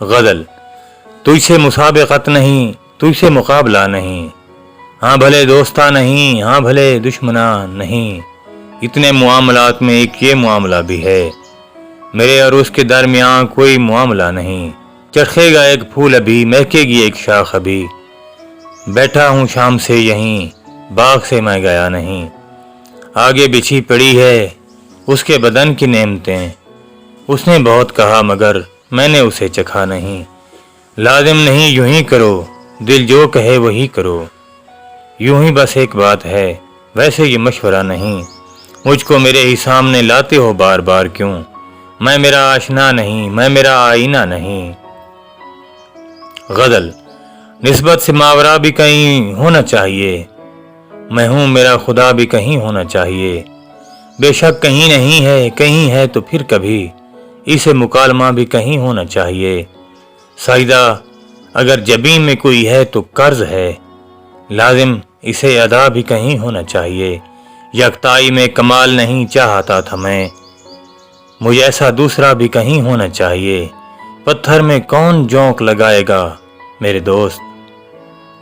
غزل تجھ سے مسابقت نہیں، تجھ سے مقابلہ نہیں، ہاں بھلے دوستہ نہیں، ہاں بھلے دشمنہ نہیں، اتنے معاملات میں ایک یہ معاملہ بھی ہے، میرے اور اس کے درمیان کوئی معاملہ نہیں، چرخے گا ایک پھول ابھی، مہکے گی ایک شاخ ابھی، بیٹھا ہوں شام سے یہیں، باغ سے میں گیا نہیں، آگے بچھی پڑی ہے اس کے بدن کی نعمتیں، اس نے بہت کہا مگر میں نے اسے چکھا نہیں، لازم نہیں یوں ہی کرو، دل جو کہے وہی کرو، یوں ہی بس ایک بات ہے، ویسے یہ مشورہ نہیں، مجھ کو میرے ہی سامنے لاتے ہو بار بار کیوں، میں میرا آشنا نہیں، میں میرا آئینہ نہیں۔ غزل نسبت سے ماورا بھی کہیں ہونا چاہیے، میں ہوں میرا خدا بھی کہیں ہونا چاہیے، بے شک کہیں نہیں ہے، کہیں ہے تو پھر کبھی، اسے مکالمہ بھی کہیں ہونا چاہیے، سائدہ اگر جبیں میں کوئی ہے تو قرض ہے، لازم اسے ادا بھی کہیں ہونا چاہیے، یکتائی میں کمال نہیں چاہتا تھا میں، مجھے ایسا دوسرا بھی کہیں ہونا چاہیے، پتھر میں کون جونک لگائے گا میرے دوست،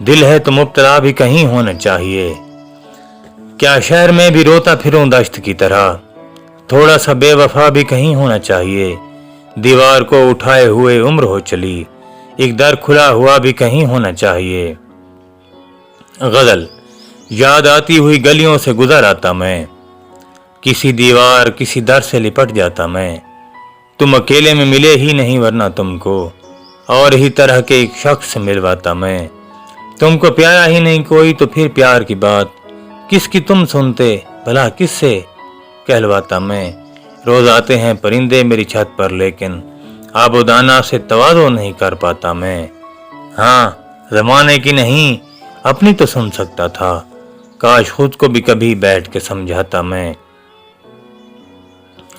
دل ہے تو مبتلا بھی کہیں ہونا چاہیے، کیا شہر میں بھی روتا پھروں دشت کی طرح، تھوڑا سا بے وفا بھی کہیں ہونا چاہیے، دیوار کو اٹھائے ہوئے عمر ہو چلی، ایک در کھلا ہوا بھی کہیں ہونا چاہیے۔ غزل یاد آتی ہوئی گلیوں سے گزر آتا میں، کسی دیوار کسی در سے لپٹ جاتا میں، تم اکیلے میں ملے ہی نہیں ورنہ تم کو اور ہی طرح کے ایک شخص سے ملواتا میں، تم کو پیارا ہی نہیں کوئی تو پھر پیار کی بات کس کی تم سنتے، بھلا کس سے کہلواتا میں، روز آتے ہیں پرندے میری چھت پر لیکن آب و دانہ سے تواضع نہیں کر پاتا میں، ہاں زمانے کی نہیں اپنی تو سن سکتا تھا، کاش خود کو بھی کبھی بیٹھ کے سمجھاتا میں۔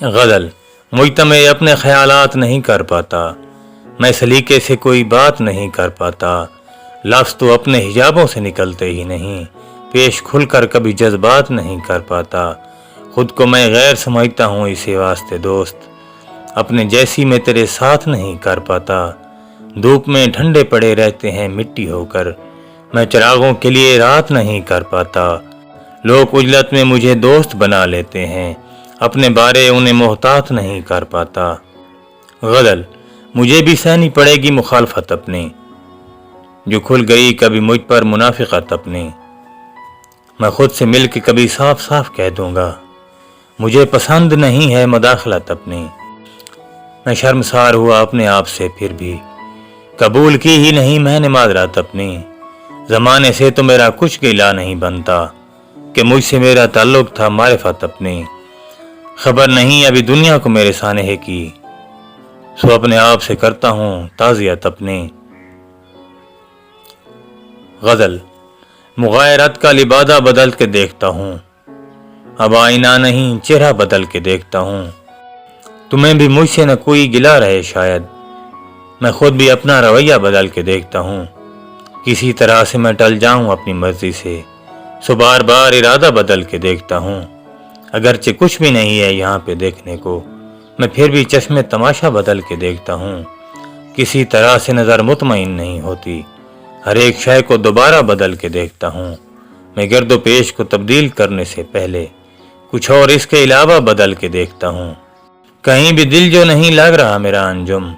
غزل مجتمع اپنے خیالات نہیں کر پاتا، میں سلیقے سے کوئی بات نہیں کر پاتا، لفظ تو اپنے حجابوں سے نکلتے ہی نہیں، پیش کھل کر کبھی جذبات نہیں کر پاتا، خود کو میں غیر سمجھتا ہوں اسی واسطے دوست، اپنے جیسی میں تیرے ساتھ نہیں کر پاتا، دھوپ میں ٹھنڈے پڑے رہتے ہیں مٹی ہو کر، میں چراغوں کے لیے رات نہیں کر پاتا، لوگ اجلت میں مجھے دوست بنا لیتے ہیں، اپنے بارے انہیں محتاط نہیں کر پاتا۔ غزل مجھے بھی سہنی پڑے گی مخالفت اپنی، جو کھل گئی کبھی مجھ پر منافقت اپنی، میں خود سے مل کے کبھی صاف صاف کہہ دوں گا، مجھے پسند نہیں ہے مداخلت اپنی، میں شرمسار ہوا اپنے آپ سے پھر بھی قبول کی ہی نہیں میں نے معذرت اپنی، زمانے سے تو میرا کچھ گلا نہیں بنتا کہ مجھ سے میرا تعلق تھا معرفت اپنی، خبر نہیں ابھی دنیا کو میرے سانحے کی، سو اپنے آپ سے کرتا ہوں تعزیت اپنی۔ غزل مغایرت کا لبادہ بدل کے دیکھتا ہوں، اب آئینہ نہیں چہرہ بدل کے دیکھتا ہوں، تمہیں بھی مجھ سے نہ کوئی گلا رہے شاید، میں خود بھی اپنا رویہ بدل کے دیکھتا ہوں، کسی طرح سے میں ٹل جاؤں اپنی مرضی سے، سو بار بار ارادہ بدل کے دیکھتا ہوں، اگرچہ کچھ بھی نہیں ہے یہاں پہ دیکھنے کو، میں پھر بھی چشم تماشا بدل کے دیکھتا ہوں، کسی طرح سے نظر مطمئن نہیں ہوتی، ہر ایک شے کو دوبارہ بدل کے دیکھتا ہوں، میں گرد و پیش کو تبدیل کرنے سے پہلے کچھ اور اس کے علاوہ بدل کے دیکھتا ہوں، کہیں بھی دل جو نہیں لگ رہا میرا انجم،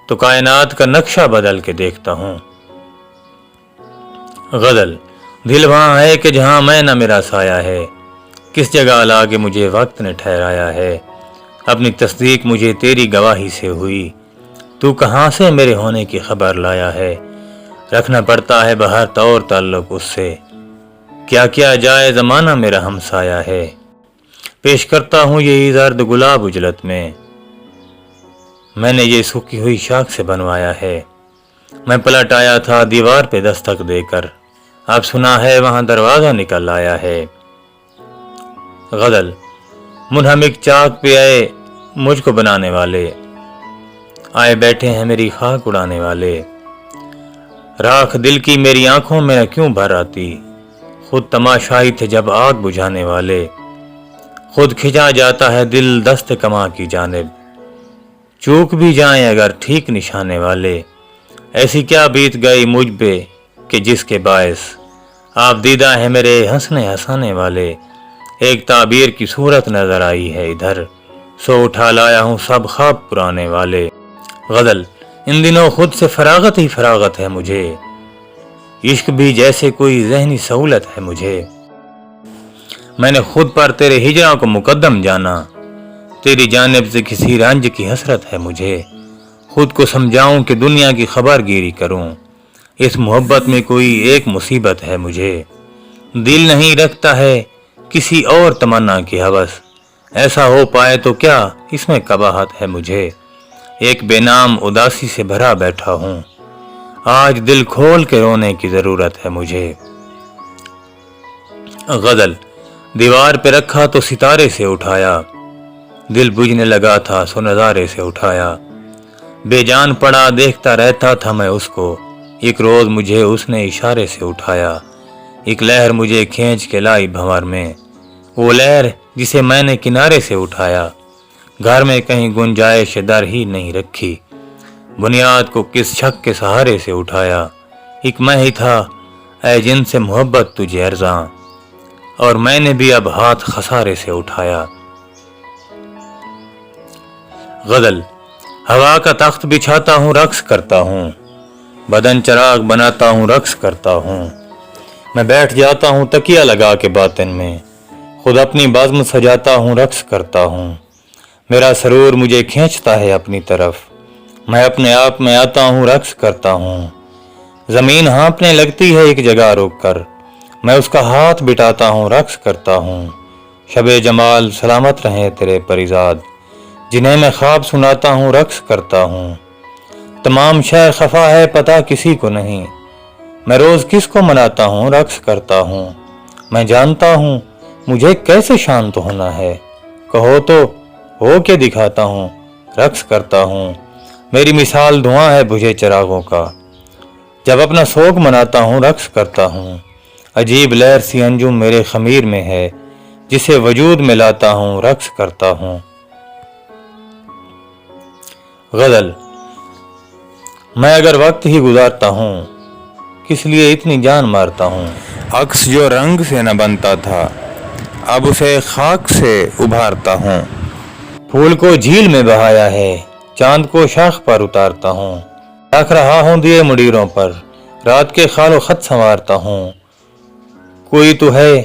تو کائنات کا نقشہ بدل کے دیکھتا ہوں۔ غزل دل وہاں ہے کہ جہاں میں نہ میرا سایہ ہے، کس جگہ لا کے مجھے وقت نے ٹھہرایا ہے، اپنی تصدیق مجھے تیری گواہی سے ہوئی، تو کہاں سے میرے ہونے کی خبر لایا ہے، رکھنا پڑتا ہے بہر طور تعلق اس سے، کیا کیا جائے زمانہ میرا ہمسایہ ہے، پیش کرتا ہوں یہی زرد گلاب اجلت میں نے یہ سوکھی ہوئی شاخ سے بنوایا ہے، میں پلٹ آیا تھا دیوار پہ دستک دے کر، اب سنا ہے وہاں دروازہ نکل آیا ہے۔ غزل منہمک چاک پہ آئے مجھ کو بنانے والے، آئے بیٹھے ہیں میری خاک اڑانے والے، راکھ دل کی میری آنکھوں میں نہ کیوں بھر آتی، خود تماشائی تھے جب آگ بجھانے والے، خود کھنچا جاتا ہے دل دست کما کی جانب، چوک بھی جائیں اگر ٹھیک نشانے والے، ایسی کیا بیت گئی مجھ پہ کہ جس کے باعث آپ دیدہ ہے میرے ہنسنے ہنسانے والے، ایک تعبیر کی صورت نظر آئی ہے ادھر، سو اٹھا لایا ہوں سب خواب پرانے والے۔ غزل، ان دنوں خود سے فراغت ہی فراغت ہے مجھے، عشق بھی جیسے کوئی ذہنی سہولت ہے مجھے، میں نے خود پر تیرے ہجراں کو مقدم جانا، تیری جانب سے کسی رنج کی حسرت ہے مجھے، خود کو سمجھاؤں کہ دنیا کی خبر گیری کروں، اس محبت میں کوئی ایک مصیبت ہے مجھے، دل نہیں رکھتا ہے کسی اور تمنا کی ہوس، ایسا ہو پائے تو کیا اس میں قباحت ہے مجھے، ایک بے نام اداسی سے بھرا بیٹھا ہوں، آج دل کھول کے رونے کی ضرورت ہے مجھے۔ غزل، دیوار پہ رکھا تو ستارے سے اٹھایا، دل بجھنے لگا تھا سو نظارے سے اٹھایا، بے جان پڑا دیکھتا رہتا تھا میں اس کو، ایک روز مجھے اس نے اشارے سے اٹھایا، ایک لہر مجھے کھینچ کے لائی بھنور میں، وہ لہر جسے میں نے کنارے سے اٹھایا، گھر میں کہیں گنجائش در ہی نہیں رکھی، بنیاد کو کس شک کے سہارے سے اٹھایا، ایک میں ہی تھا اے جن سے محبت تجھے ارزاں، اور میں نے بھی اب ہاتھ خسارے سے اٹھایا۔ غزل، ہوا کا تخت بچھاتا ہوں رقص کرتا ہوں، بدن چراغ بناتا ہوں رقص کرتا ہوں، میں بیٹھ جاتا ہوں تکیہ لگا کے باطن میں، خود اپنی بزم سجاتا ہوں رقص کرتا ہوں، میرا سرور مجھے کھینچتا ہے اپنی طرف، میں اپنے آپ میں آتا ہوں رقص کرتا ہوں، زمین ہانپنے لگتی ہے ایک جگہ رک کر، میں اس کا ہاتھ بٹاتا ہوں رقص کرتا ہوں، شب جمال سلامت رہیں تیرے پریزاد، جنہیں میں خواب سناتا ہوں رقص کرتا ہوں، تمام شے خفا ہے پتہ کسی کو نہیں، میں روز کس کو مناتا ہوں رقص کرتا ہوں، میں جانتا ہوں مجھے کیسے شانت ہونا ہے، کہو تو ہو کے دکھاتا ہوں رقص کرتا ہوں، میری مثال دھواں ہے بجھے چراغوں کا، جب اپنا سوگ مناتا ہوں رقص کرتا ہوں، عجیب لہر سی انجم میرے خمیر میں ہے، جسے وجود میں لاتا ہوں رقص کرتا ہوں۔ غزل، میں اگر وقت ہی گزارتا ہوں کس لیے اتنی جان مارتا ہوں، عکس جو رنگ سے نہ بنتا تھا اب اسے خاک سے ابھارتا ہوں، پھول کو جھیل میں بہایا ہے چاند کو شاخ پر اتارتا ہوں، رکھ رہا ہوں دیے مڈیروں پر رات کے خال و خط سنوارتا ہوں، کوئی تو ہے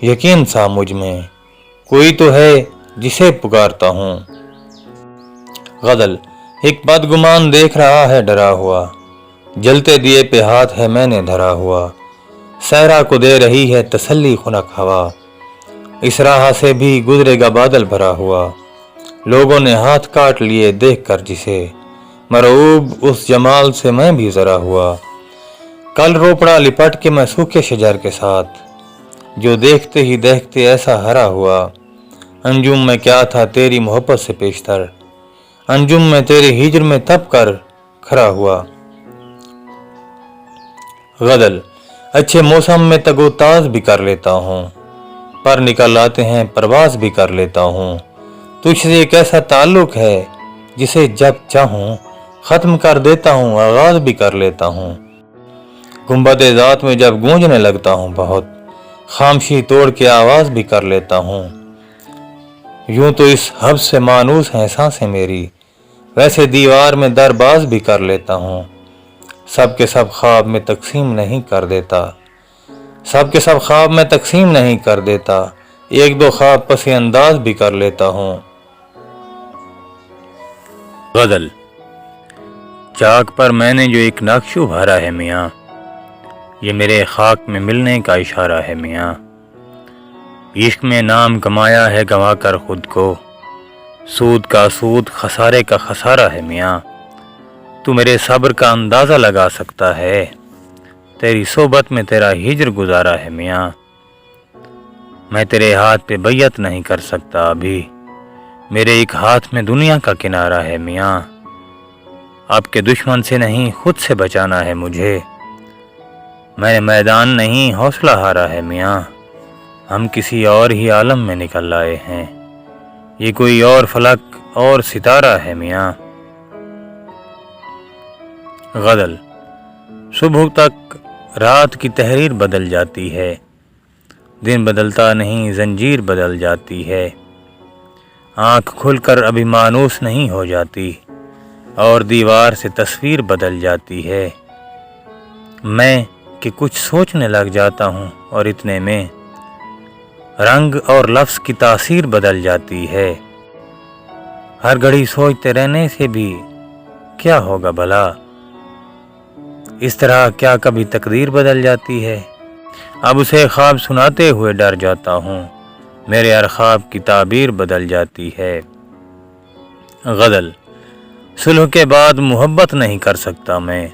یقین سا مجھ میں، کوئی تو ہے جسے پکارتا ہوں۔ غزل، ایک بدگمان دیکھ رہا ہے ڈرا ہوا، جلتے دیے پہ ہاتھ ہے میں نے دھرا ہوا، صحرا کو دے رہی ہے تسلی خنک ہوا، اس راہ سے بھی گزرے گا بادل بھرا ہوا، لوگوں نے ہاتھ کاٹ لیے دیکھ کر جسے، مرعوب اس جمال سے میں بھی ذرا ہوا، کل روپڑا لپٹ کے میں سوکھے شجر کے ساتھ، جو دیکھتے ہی دیکھتے ایسا ہرا ہوا، انجم میں کیا تھا تیری محبت سے پیشتر، انجم میں تیرے ہجر میں تب کر کھڑا ہوا۔ غزل، اچھے موسم میں تگ و تاز بھی کر لیتا ہوں، پر نکل آتے ہیں پرواز بھی کر لیتا ہوں، تجھ سے ایک ایسا تعلق ہے جسے جب چاہوں ختم کر دیتا ہوں آغاز بھی کر لیتا ہوں، گنبد ذات میں جب گونجنے لگتا ہوں بہت، خاموشی توڑ کے آواز بھی کر لیتا ہوں، یوں تو اس حبس سے مانوس ہیں سانسیں میری، ویسے دیوار میں درباز بھی کر لیتا ہوں، سب کے سب خواب میں تقسیم نہیں کر دیتا، سب کے سب خواب میں تقسیم نہیں کر دیتا، ایک دو خواب پس انداز بھی کر لیتا ہوں۔ غزل، چاک پر میں نے جو ایک نقش ابھارا ہے میاں، یہ میرے خاک میں ملنے کا اشارہ ہے میاں، عشق میں نام کمایا ہے گنوا کر خود کو، سود کا سود خسارے کا خسارہ ہے میاں، تو میرے صبر کا اندازہ لگا سکتا ہے، تیری صحبت میں تیرا ہجر گزارا ہے میاں، میں تیرے ہاتھ پہ بیعت نہیں کر سکتا ابھی، میرے ایک ہاتھ میں دنیا کا کنارہ ہے میاں، آپ کے دشمن سے نہیں خود سے بچانا ہے مجھے، میں نے میدان نہیں حوصلہ ہارا ہے میاں، ہم کسی اور ہی عالم میں نکل آئے ہیں، یہ کوئی اور فلک اور ستارہ ہے میاں۔ غزل۔ صبح تک رات کی تحریر بدل جاتی ہے، دن بدلتا نہیں زنجیر بدل جاتی ہے، آنکھ کھل کر ابھی مانوس نہیں ہو جاتی اور دیوار سے تصویر بدل جاتی ہے۔ میں کہ کچھ سوچنے لگ جاتا ہوں اور اتنے میں رنگ اور لفظ کی تاثیر بدل جاتی ہے۔ ہر گھڑی سوچتے رہنے سے بھی کیا ہوگا بھلا، اس طرح کیا کبھی تقدیر بدل جاتی ہے؟ اب اسے خواب سناتے ہوئے ڈر جاتا ہوں، میرے ہر خواب کی تعبیر بدل جاتی ہے۔ غزل۔ صلح کے بعد محبت نہیں کر سکتا میں،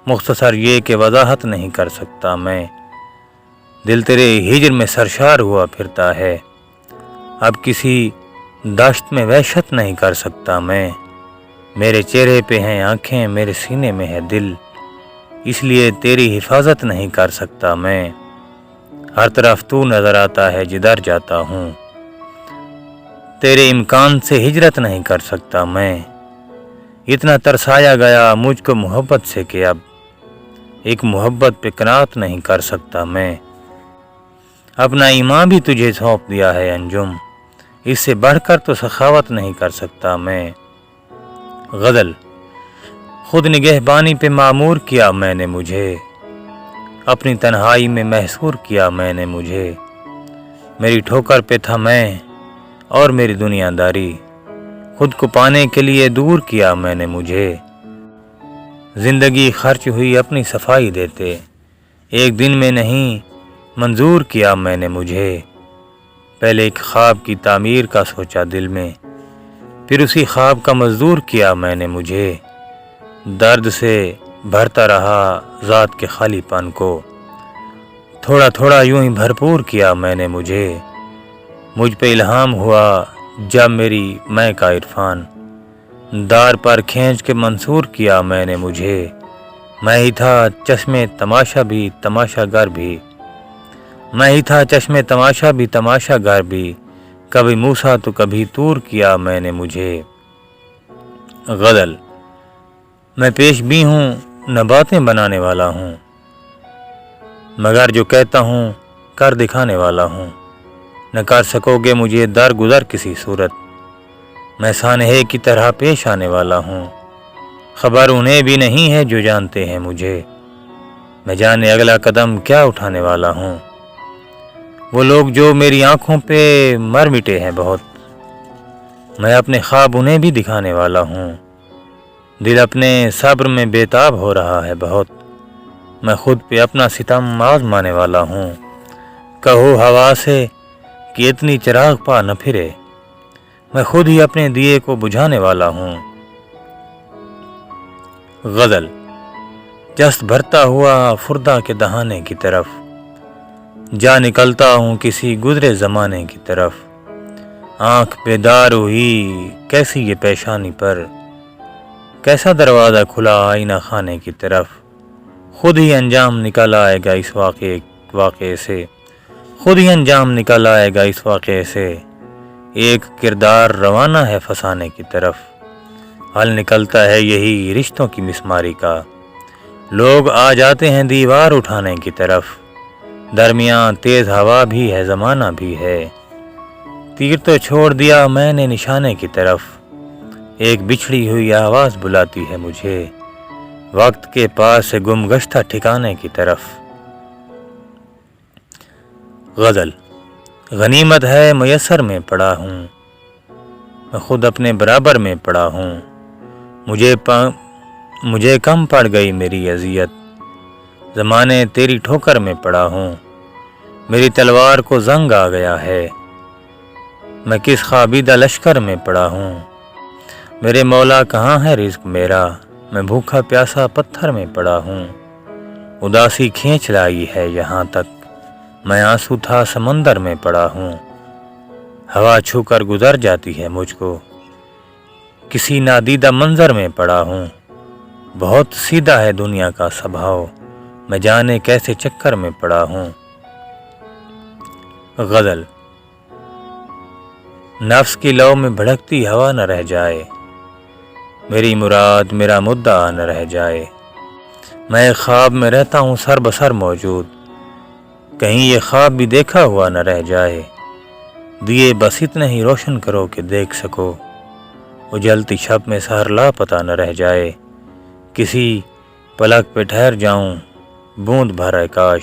مختصر یہ کہ وضاحت نہیں کر سکتا میں، دل تیرے ہجر میں سرشار ہوا پھرتا ہے، اب کسی دشت میں وحشت نہیں کر سکتا میں، میرے چہرے پہ ہیں آنکھیں میرے سینے میں ہے دل، اس لیے تیری حفاظت نہیں کر سکتا میں، ہر طرف تو نظر آتا ہے جدھر جاتا ہوں، تیرے امکان سے ہجرت نہیں کر سکتا میں، اتنا ترسایا گیا مجھ کو محبت سے کہ اب ایک محبت پہ قناعت نہیں کر سکتا میں، اپنا ایمان بھی تجھے سونپ دیا ہے انجم، اس سے بڑھ کر تو سخاوت نہیں کر سکتا میں۔ غزل۔ خود نگہبانی پہ معمور کیا میں نے مجھے، اپنی تنہائی میں محصور کیا میں نے مجھے، میری ٹھوکر پہ تھا میں اور میری دنیا داری، خود کو پانے کے لیے دور کیا میں نے مجھے، زندگی خرچ ہوئی اپنی صفائی دیتے، ایک دن میں نہیں منظور کیا میں نے مجھے، پہلے ایک خواب کی تعمیر کا سوچا دل میں، پھر اسی خواب کا مزدور کیا میں نے مجھے، درد سے بھرتا رہا ذات کے خالی پن کو، تھوڑا تھوڑا یوں ہی بھرپور کیا میں نے مجھے، مجھ پہ الہام ہوا جب میری میں کا عرفان، دار پر کھینچ کے منصور کیا میں نے مجھے، میں ہی تھا چشمے تماشا بھی تماشا گر بھی، میں ہی تھا چشمے تماشا بھی تماشا گر بھی، کبھی موسیٰ تو کبھی طور کیا میں نے مجھے۔ غزل۔ میں پیش بھی ہوں نہ باتیں بنانے والا ہوں، مگر جو کہتا ہوں کر دکھانے والا ہوں، نہ کر سکو گے مجھے درگزر کسی صورت، میں سانحے کی طرح پیش آنے والا ہوں، خبر انہیں بھی نہیں ہے جو جانتے ہیں مجھے، میں جانے اگلا قدم کیا اٹھانے والا ہوں، وہ لوگ جو میری آنکھوں پہ مر مٹے ہیں بہت، میں اپنے خواب انہیں بھی دکھانے والا ہوں، دل اپنے صبر میں بےتاب ہو رہا ہے بہت، میں خود پہ اپنا ستم آزمانے والا ہوں، کہو ہوا سے کہ اتنی چراغ پا نہ پھرے، میں خود ہی اپنے دیے کو بجھانے والا ہوں۔ غزل۔ جست بھرتا ہوا فردہ کے دہانے کی طرف، جا نکلتا ہوں کسی گزرے زمانے کی طرف، آنکھ بیدار ہوئی کیسی یہ پیشانی پر، کیسا دروازہ کھلا آئینہ خانے کی طرف، خود ہی انجام نکل آئے گا اس واقعے سے، خود ہی انجام نکل آئے گا اس واقعے سے، ایک کردار روانہ ہے فسانے کی طرف، حل نکلتا ہے یہی رشتوں کی مسماری کا، لوگ آ جاتے ہیں دیوار اٹھانے کی طرف، درمیان تیز ہوا بھی ہے زمانہ بھی ہے، تیر تو چھوڑ دیا میں نے نشانے کی طرف، ایک بچھڑی ہوئی آواز بلاتی ہے مجھے، وقت کے پاس سے گم گشتہ ٹھکانے کی طرف۔ غزل۔ غنیمت ہے میسر میں پڑا ہوں، میں خود اپنے برابر میں پڑا ہوں، مجھے کم پڑ گئی میری اذیت، زمانے تیری ٹھوکر میں پڑا ہوں، میری تلوار کو زنگ آ گیا ہے، میں کس خوابیدہ لشکر میں پڑا ہوں، میرے مولا کہاں ہے رزق میرا، میں بھوکا پیاسا پتھر میں پڑا ہوں، اداسی کھینچ لائی ہے یہاں تک، میں آنسو تھا سمندر میں پڑا ہوں، ہوا چھو کر گزر جاتی ہے مجھ کو، کسی نادیدہ منظر میں پڑا ہوں، بہت سیدھا ہے دنیا کا سبھاؤ، میں جانے کیسے چکر میں پڑا ہوں۔ غزل۔ نفس کی لو میں بھڑکتی ہوا نہ رہ جائے، میری مراد میرا مدعا نہ رہ جائے، میں ایک خواب میں رہتا ہوں سر بسر موجود، کہیں یہ خواب بھی دیکھا ہوا نہ رہ جائے۔ دیے بس اتنے ہی روشن کرو کہ دیکھ سکو، اجلتی شب میں سحر لاپتہ نہ رہ جائے۔ کسی پلک پہ ٹھہر جاؤں بوند بھر ہے کاش،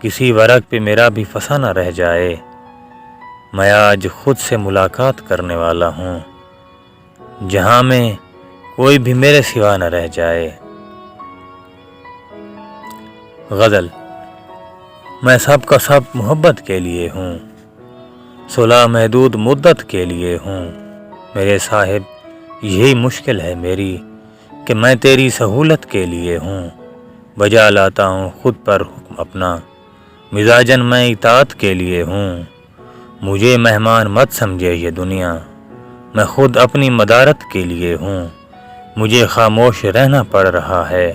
کسی ورق پہ میرا بھی فسانہ رہ جائے۔ میں آج خود سے ملاقات کرنے والا ہوں، جہاں میں کوئی بھی میرے سوا نہ رہ جائے۔ غزل۔ میں سب کا سب محبت کے لیے ہوں، صلح محدود مدت کے لیے ہوں۔ میرے صاحب یہی مشکل ہے میری کہ میں تیری سہولت کے لیے ہوں۔ بجا لاتا ہوں خود پر حکم اپنا، مزاجن میں اطاعت کے لیے ہوں۔ مجھے مہمان مت سمجھے یہ دنیا، میں خود اپنی مدارت کے لیے ہوں۔ مجھے خاموش رہنا پڑ رہا ہے،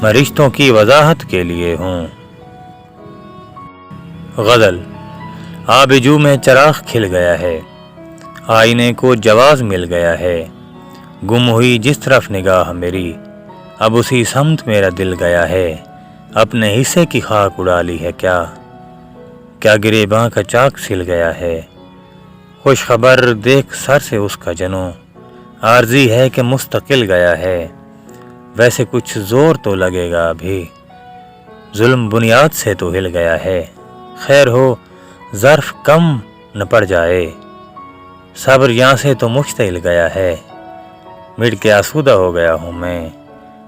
میں رشتوں کی وضاحت کے لیے ہوں۔ غزل۔ آب جو میں چراغ کھل گیا ہے، آئینے کو جواز مل گیا ہے۔ گم ہوئی جس طرف نگاہ میری، اب اسی سمت میرا دل گیا ہے۔ اپنے حصے کی خاک اڑا لی ہے کیا گریباں کا چاک سل گیا ہے۔ خوش خبر دیکھ سر سے اس کا جنوں، عارضی ہے کہ مستقل گیا ہے۔ ویسے کچھ زور تو لگے گا ابھی، ظلم بنیاد سے تو ہل گیا ہے۔ خیر ہو ظرف کم نہ پڑ جائے، صبر یہاں سے تو مشتعل گیا ہے۔ مٹ کے آسودہ ہو گیا ہوں میں،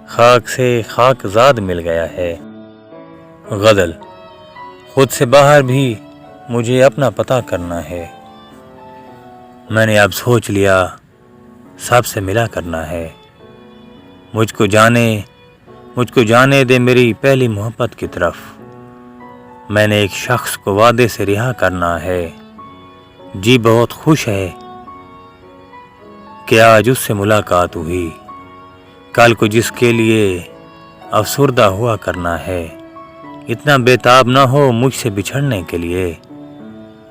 خاک سے خاک زاد مل گیا ہے۔ غزل۔ خود سے باہر بھی مجھے اپنا پتہ کرنا ہے، میں نے اب سوچ لیا سب سے ملا کرنا ہے۔ مجھ کو جانے دے میری پہلی محبت کی طرف، میں نے ایک شخص کو وعدے سے رہا کرنا ہے۔ جی بہت خوش ہے کہ آج اس سے ملاقات ہوئی، کل کو جس کے لیے افسردہ ہوا کرنا ہے۔ اتنا بےتاب نہ ہو مجھ سے بچھڑنے کے لیے،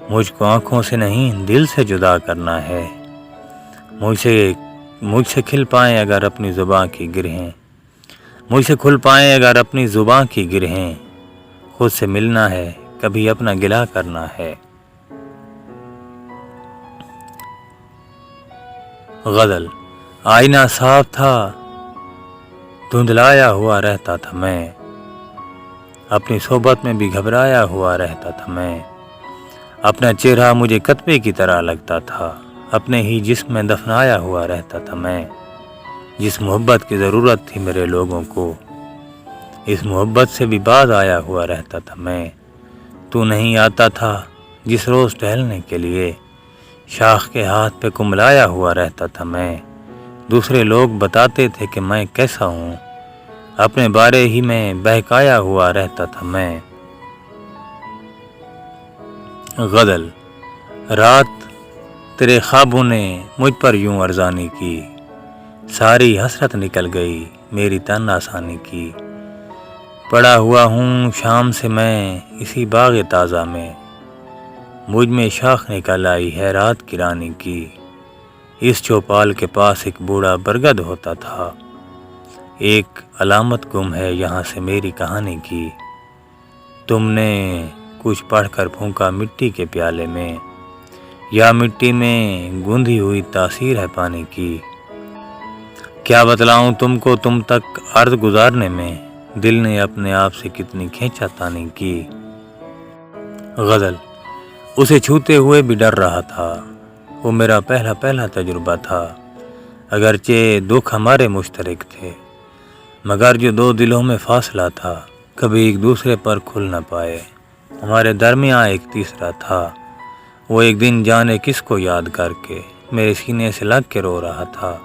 مجھ کو آنکھوں سے نہیں دل سے جدا کرنا ہے۔ مجھ سے کھل پائیں اگر اپنی زباں کی گرہیں، مجھ سے کھل پائیں اگر اپنی زباں کی گرہیں۔ خود سے ملنا ہے کبھی اپنا گلہ کرنا ہے۔ غزل۔ آئینہ صاف تھا دھندلایا ہوا رہتا تھا میں، اپنی صحبت میں بھی گھبرایا ہوا رہتا تھا میں۔ اپنا چہرہ مجھے کتبے کی طرح لگتا تھا، اپنے ہی جسم میں دفنایا ہوا رہتا تھا میں۔ جس محبت کی ضرورت تھی میرے لوگوں کو، اس محبت سے بھی باز آیا ہوا رہتا تھا میں۔ تو نہیں آتا تھا جس روز ٹہلنے کے لیے، شاخ کے ہاتھ پہ کملایا ہوا رہتا تھا میں۔ دوسرے لوگ بتاتے تھے کہ میں کیسا ہوں، اپنے بارے ہی میں بہکایا ہوا رہتا تھا میں۔ غزل۔ رات تیرے خوابوں نے مجھ پر یوں ارزانی کی، ساری حسرت نکل گئی میری تن آسانی کی۔ پڑا ہوا ہوں شام سے میں اسی باغ تازہ میں، مجھ میں شاخ نکل آئی ہے رات کی رانی کی۔ اس چوپال کے پاس ایک بوڑھا برگد ہوتا تھا، ایک علامت گم ہے یہاں سے میری کہانی کی۔ تم نے کچھ پڑھ کر پھونکا مٹی کے پیالے میں، یا مٹی میں گندھی ہوئی تاثیر ہے پانی کی۔ کیا بتلاؤں تم کو تم تک عرض گزارنے میں، دل نے اپنے آپ سے کتنی کھینچا تانی کی۔ غزل۔ اسے چھوتے ہوئے بھی ڈر رہا تھا، وہ میرا پہلا تجربہ تھا۔ اگرچہ دکھ ہمارے مشترک تھے، مگر جو دو دلوں میں فاصلہ تھا، کبھی ایک دوسرے پر کھل نہ پائے۔ ہمارے درمیان ایک تیسرا تھا، وہ ایک دن جانے کس کو یاد کر کے میرے سینے سے لگ کے رو رہا تھا۔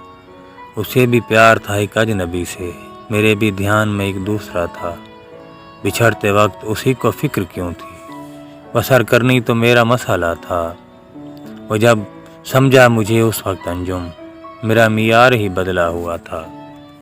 اسے بھی پیار تھا ایک اجنبی سے، میرے بھی دھیان میں ایک دوسرا تھا۔ بچھڑتے وقت اسی کو فکر کیوں تھی، بسر کرنی تو میرا مسئلہ تھا۔ وہ جب سمجھا مجھے اس وقت انجم، میرا معیار ہی بدلا ہوا تھا۔